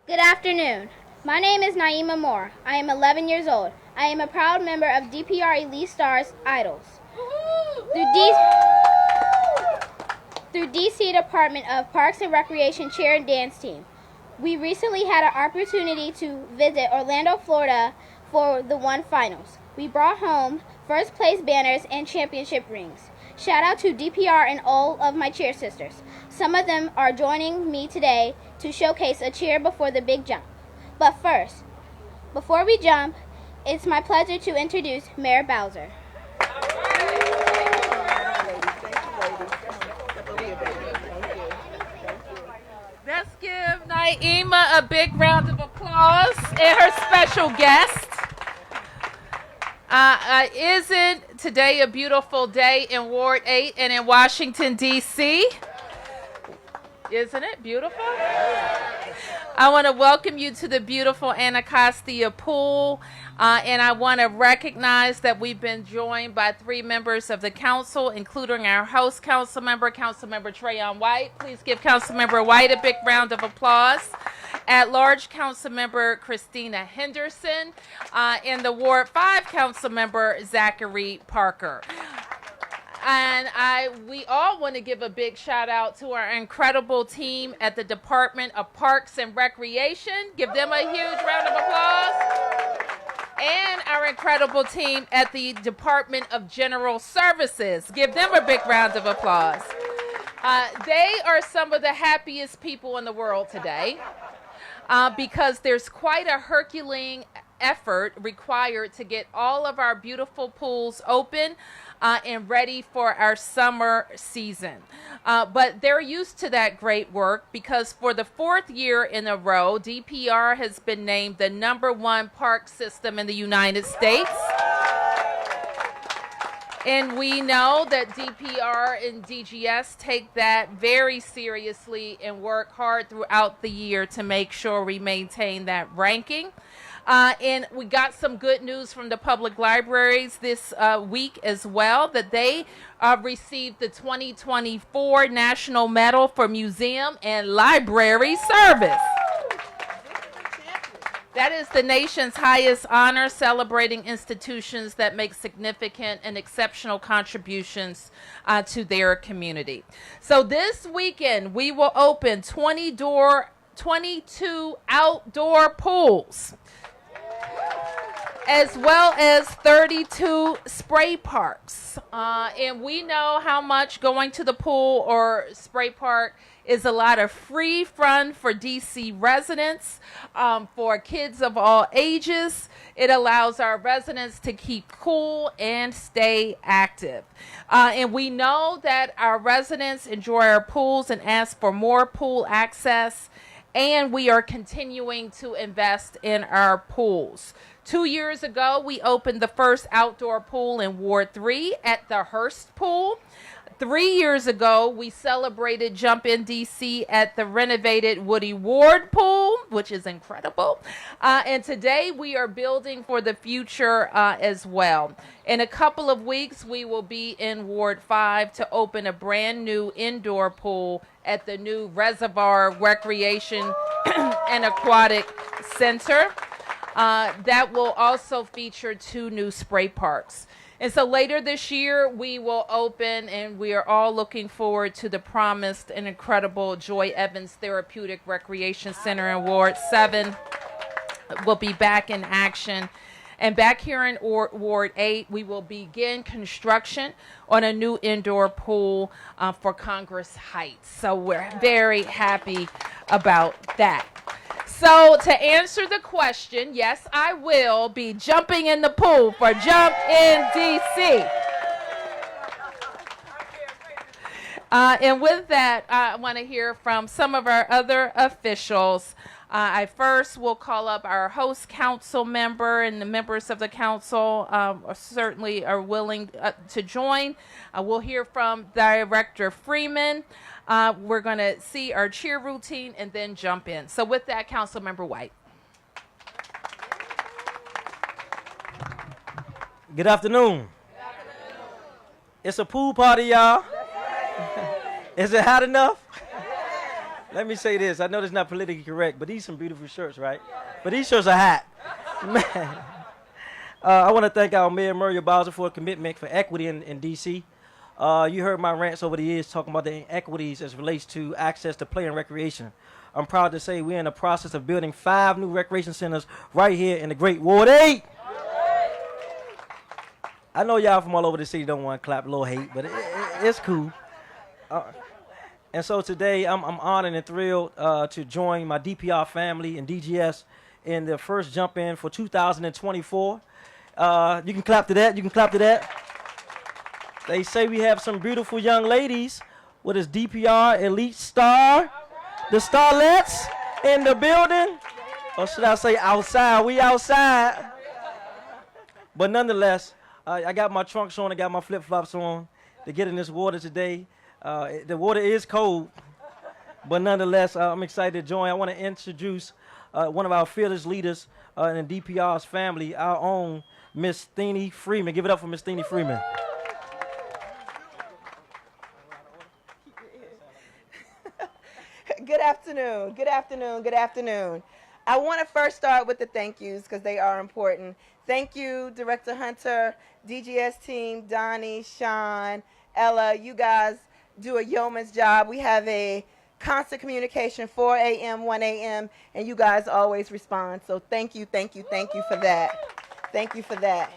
Good afternoon. My name is Naima Moore. I am 11 years old. I am a proud member of DPR Elite Stars Idols. Through DC Department of Parks and Recreation Cheer and Dance Team. We recently had an opportunity to visit Orlando, Florida for the One Finals. We brought home first place banners and championship rings. Shout out to DPR and all of my cheer sisters. Some of them are joining me today to showcase a cheer before the big jump. But first, before we jump, it's my pleasure to introduce Mayor Bowser. Let's give Naima a big round of applause and her special guest. Isn't today a beautiful day in Ward 8 and in Washington, D.C.? Isn't it beautiful? I want to welcome you to the beautiful Anacostia Pool, and I want to recognize that we've been joined by 3 members of the council, including our host council member, Councilmember Trayon White. Please give Councilmember White a big round of applause. At-large Councilmember Christina Henderson, and the Ward 5 Councilmember Zachary Parker. And we all want to give a big shout out to our incredible team at the Department of Parks and Recreation. Give them a huge round of applause. And our incredible team at the Department of General Services. Give them a big round of applause. They are some of the happiest people in the world today because there's quite a Herculean effort required to get all of our beautiful pools open and ready for our summer season. But they're used to that great work because for the 4th year in a row, DPR has been named the #1 park system in the United States. And we know that DPR and DGS take that very seriously and work hard throughout the year to make sure we maintain that ranking. And we got some good news from the public libraries this week as well, that they received the 2024 National Medal for Museum and Library Service. That is the nation's highest honor, celebrating institutions that make significant and exceptional contributions to their community. So this weekend, we will open 22 outdoor pools, as well as 32 spray parks. And we know how much going to the pool or spray park is a lot of free fun for DC residents, for kids of all ages. It allows our residents to keep cool and stay active. And we know that our residents enjoy our pools and ask for more pool access, and we are continuing to invest in our pools. 2 years ago, we opened the first outdoor pool in Ward 3 at the Hearst Pool. 3 years ago, we celebrated Jump in DC at the renovated Woody Ward Pool, which is incredible. And today we are building for the future as well. In a couple of weeks, we will be in Ward 5 to open a brand new indoor pool at the new Reservoir Recreation and Aquatic Center. That will also feature 2 new spray parks. And so later this year, we will open, and we are all looking forward to the promised and incredible Joy Evans Therapeutic Recreation Center in Ward 7. Will be back in action. And back here in Ward 8, we will begin construction on a new indoor pool for Congress Heights. So we're very happy about that. So to answer the question, yes, I will be jumping in the pool for Jump in DC. And with that, I want to hear from some of our other officials. I first will call up our host council member, and the members of the council certainly are willing to join. We'll hear from Director Freeman. We're going to see our cheer routine and then jump in. So with that, Councilmember White. Good afternoon. It's a pool party, y'all. Is it hot enough? Let me say this. I know this is not politically correct, but these some beautiful shirts, right? But these shirts are hot. Man. I want to thank our Mayor Muriel Bowser for a commitment for equity in D.C. You heard my rants over the years talking about the inequities as relates to access to play and recreation. I'm proud to say we're in the process of building 5 new recreation centers right here in the great Ward 8. I know y'all from all over the city don't want to clap a little hate, but it's cool. And so today I'm honored and thrilled to join my DPR family and DGS in the first jump in for 2024. You can clap to that. You can clap to that. They say we have some beautiful young ladies with this DPR Elite Star, the Starlets in the building. Or should I say outside? We outside. But nonetheless, I got my trunks on, I got my flip-flops on to get in this water today. The water is cold, but nonetheless, I'm excited to join. I want to introduce one of our fearless leaders in the DPR's family, our own Miss Steenie Freeman. Give it up for Miss Steenie Freeman. Good afternoon, good afternoon, good afternoon. I want to first start with the thank yous because they are important. Thank you, Director Hunter, DGS team, Donnie, Sean, Ella. You guys do a yeoman's job. We have a constant communication, 4 a.m., 1 a.m., and you guys always respond. So thank you, thank you, thank you for that. Thank you for that.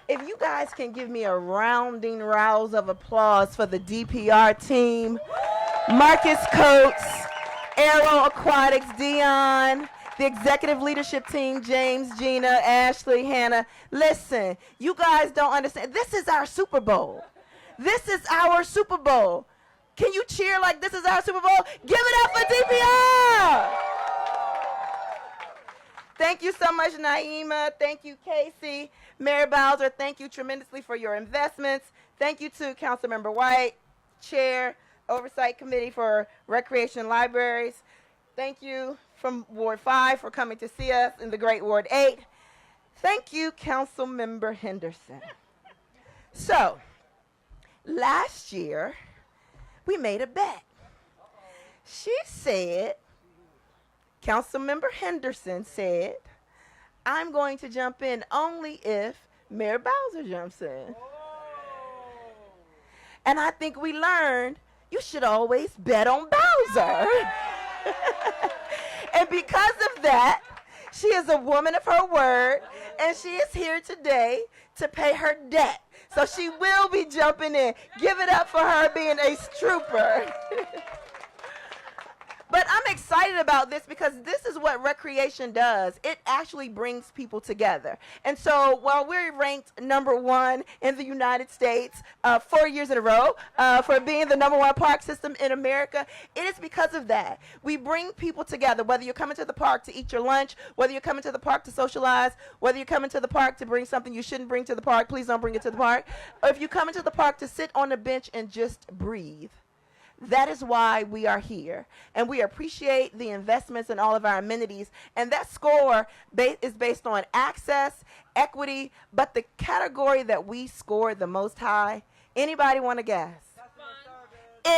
If you guys can give me a rounding rouse of applause for the DPR team, Marcus Coates, Aero Aquatics, Dion, the executive leadership team, James, Gina, Ashley, Hannah. Listen, you guys don't understand. This is our Super Bowl. This is our Super Bowl. Can you cheer like this is our Super Bowl? Give it up for DPR. Thank you so much, Naima. Thank you, Casey. Mayor Bowser, thank you tremendously for your investments. Thank you to Councilmember White, Chair, Oversight Committee for Recreation Libraries. Thank you from Ward 5 for coming to see us in the great Ward 8. Thank you, Councilmember Henderson. So, last year, we made a bet. She said, Councilmember Henderson said, I'm going to jump in only if Mayor Bowser jumps in. And I think we learned you should always bet on Bowser. And because of that, she is a woman of her word, and she is here today to pay her debt. So she will be jumping in. Give it up for her being a trooper. But I'm excited about this because this is what recreation does. It actually brings people together. And so while we're ranked #1 in the United States 4 years in a row for being the #1 park system in America, it is because of that. We bring people together, whether you're coming to the park to eat your lunch, whether you're coming to the park to socialize, whether you're coming to the park to bring something you shouldn't bring to the park, please don't bring it to the park. Or if you're coming to the park to sit on a bench and just breathe. That is why we are here, and we appreciate the investments in all of our amenities, and that score is based on access, equity, but the category that we scored the most high, anybody want to guess?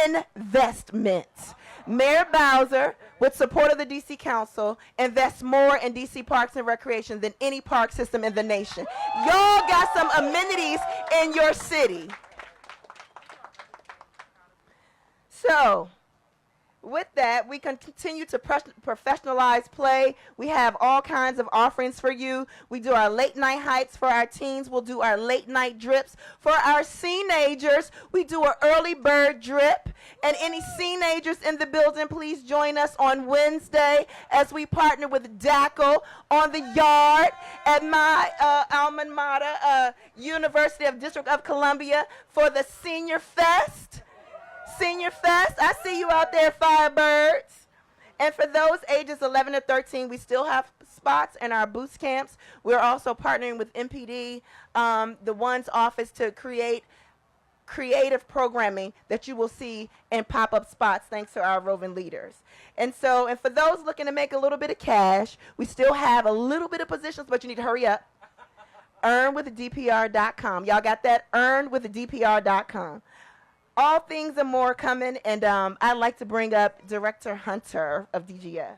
Investments. Mayor Bowser, with support of the D.C. Council, invests more in D.C. parks and recreation than any park system in the nation. Y'all got some amenities in your city. So, with that, we can continue to professionalize play. We have all kinds of offerings for you. We do our late night hikes for our teens. We'll do our late night drips. For our teenagers, we do an early bird drip. And any teenagers in the building, please join us on Wednesday as we partner with DACL on the yard at my alma mater, University of District of Columbia, for the Senior Fest. Senior Fest. I see you out there, Firebirds. And for those ages 11 to 13, we still have spots in our boost camps. We're also partnering with MPD, the One's office, to create creative programming that you will see in pop-up spots thanks to our roving leaders. And for those looking to make a little bit of cash, we still have a little bit of positions, but you need to hurry up. Earnwithdpr.com. Y'all got that? Earnwithdpr.com. All things and more coming, and I'd like to bring up Director Hunter of DGS.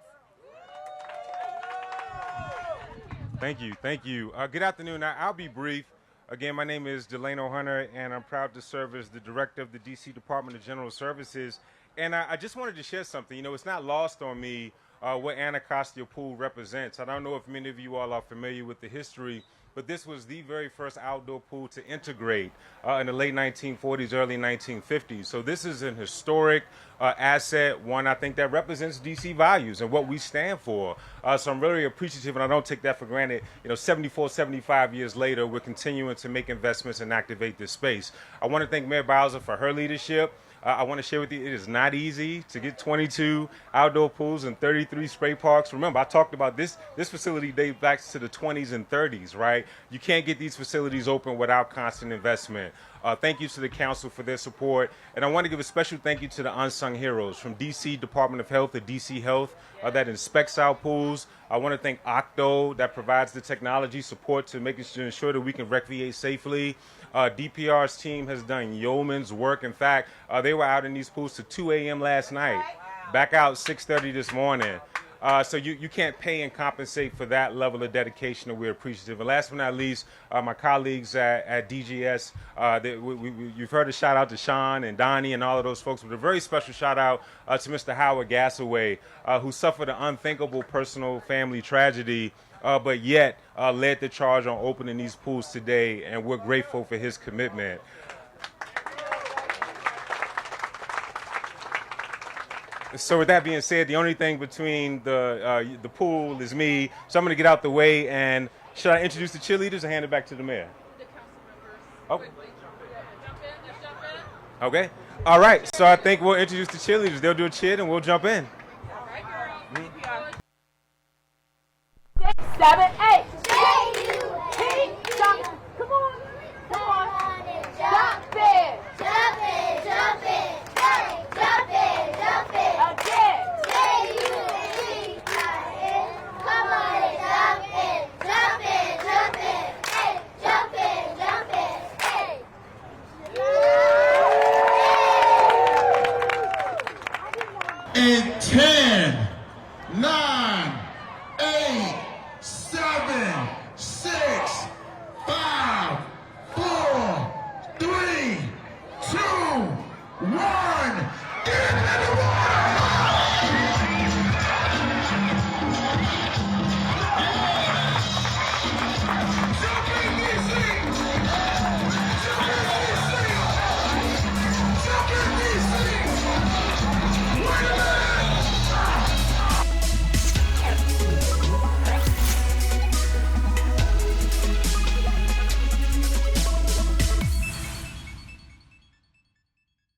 Thank you. Thank you. Good afternoon. I'll be brief. Again, my name is Delano Hunter, and I'm proud to serve as the director of the D.C. Department of General Services. And I just wanted to share something. You know, it's not lost on me what Anacostia Pool represents. I don't know if many of you all are familiar with the history, but this was the very first outdoor pool to integrate in the late 1940s, early 1950s. So this is an historic asset, one I think that represents DC values and what we stand for. So I'm really appreciative, and I don't take that for granted. You know, 74, 75 years later, we're continuing to make investments and activate this space. I want to thank Mayor Bowser for her leadership. I want to share with you, it is not easy to get 22 outdoor pools and 33 spray parks. Remember, I talked about this facility dates back to the 20s and 30s, right? You can't get these facilities open without constant investment. Thank you to the council for their support. And I want to give a special thank you to the unsung heroes from DC Department of Health to DC Health that inspects our pools. I want to thank Octo that provides the technology support to ensure that we can recreate safely. DPR's team has done yeoman's work. In fact, they were out in these pools to 2 a.m. last night, back out 6:30 this morning. So you can't pay and compensate for that level of dedication, and we're appreciative. And last but not least, my colleagues at DGS, you've heard a shout out to Sean and Donnie and all of those folks, but a very special shout out to Mr. Howard Gassaway, who suffered an unthinkable personal family tragedy, but yet led the charge on opening these pools today, and we're grateful for his commitment. So with that being said, the only thing between the pool is me. So I'm going to get out the way, and should I introduce the cheerleaders or hand it back to the mayor? The council members. Oh. Quickly. Jump in. Okay. All right. So I think we'll introduce the cheerleaders. They'll do a cheer, and we'll jump in. All right, girls. Six, seven, eight.